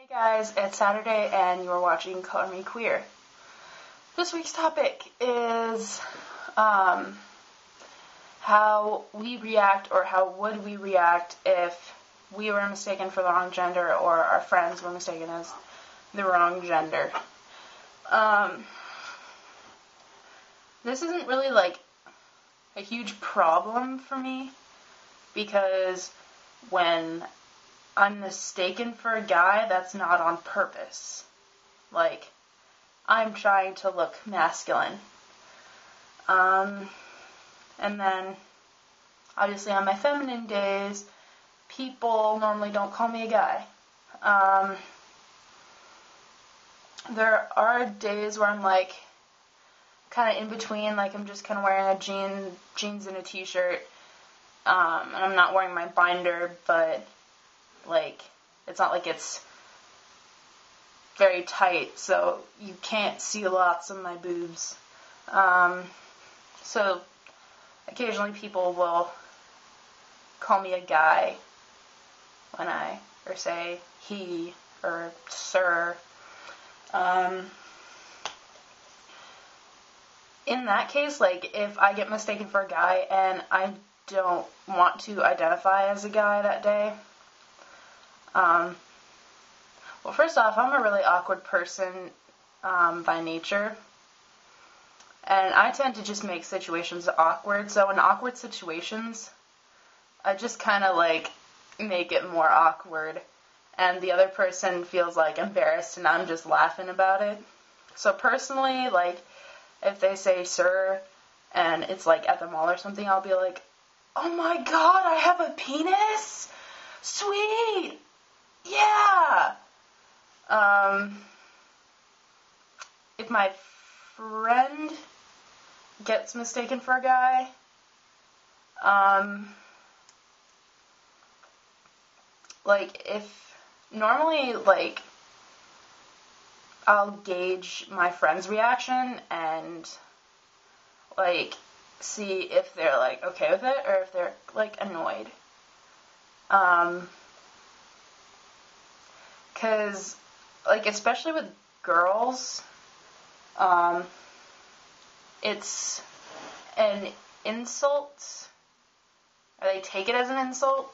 Hey guys, it's Saturday and you're watching Color Me Queer. This week's topic is how we react, or how would we react if we were mistaken for the wrong gender or our friends were mistaken as the wrong gender. This isn't really like a huge problem for me because when I'm mistaken for a guy, that's not on purpose. Like, I'm trying to look masculine. And then, obviously on my feminine days, people normally don't call me a guy. There are days where I'm like, kind of in between, like I'm just kind of wearing a jeans and a t-shirt, and I'm not wearing my binder, but like, it's not like it's very tight, so you can't see lots of my boobs. So occasionally people will call me a guy or say he or sir. In that case, like, if I get mistaken for a guy and I don't want to identify as a guy that day, well, first off, I'm a really awkward person by nature, and I tend to just make situations awkward. So in awkward situations, I just kind of like make it more awkward, and the other person feels like embarrassed, and I'm just laughing about it. So personally, like, if they say sir, and it's like at the mall or something, I'll be like, oh my god, I have a penis? Sweet! Yeah! If my friend gets mistaken for a guy, like, if normally, like, I'll gauge my friend's reaction and, like, see if they're, like, okay with it or if they're, like, annoyed. Because, like, especially with girls, it's an insult, or they take it as an insult,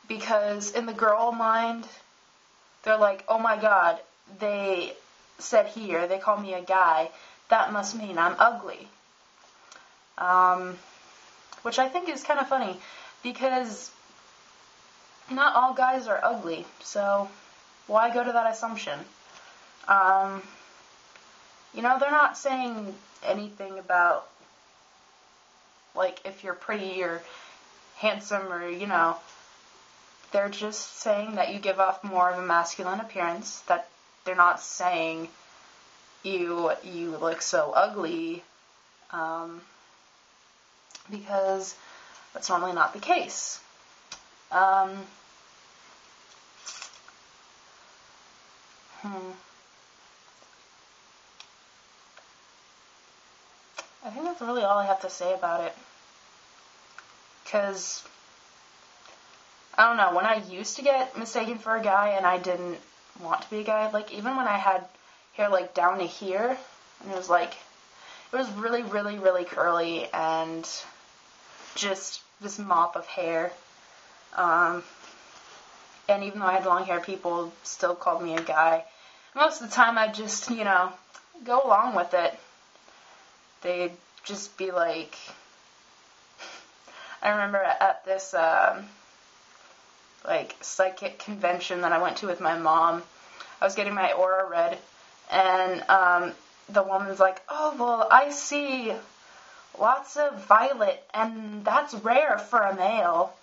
because in the girl mind, they're like, oh my god, they said he, or they call me a guy, that must mean I'm ugly. Which I think is kind of funny, because not all guys are ugly, so why go to that assumption? They're not saying anything about, like, if you're pretty or handsome or, they're just saying that you give off more of a masculine appearance, that they're not saying you look so ugly, because that's normally not the case. I think that's really all I have to say about it. Because, I don't know, when I used to get mistaken for a guy and I didn't want to be a guy, like, even when I had hair, like, down to here, and it was really, really, really curly, and just this mop of hair, and even though I had long hair, people still called me a guy. Most of the time, I'd just, go along with it. They'd just be like, I remember at this, psychic convention that I went to with my mom, I was getting my aura read, and the woman's like, oh, well, I see lots of violet, and that's rare for a male,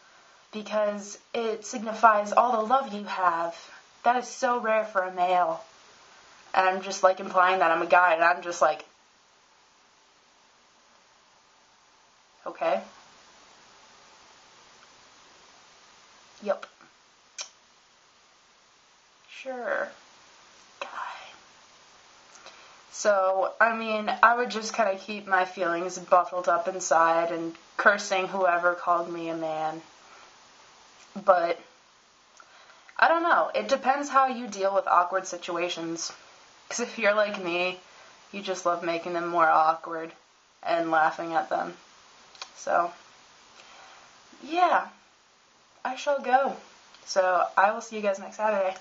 because it signifies all the love you have. That is so rare for a male. And I'm just, like, implying that I'm a guy, and I'm just like, okay. Yep. Sure. Guy. So, I would just kind of keep my feelings bottled up inside and cursing whoever called me a man. But I don't know. It depends how you deal with awkward situations. Because if you're like me, you just love making them more awkward and laughing at them. So, yeah, I shall go. So, I will see you guys next Saturday.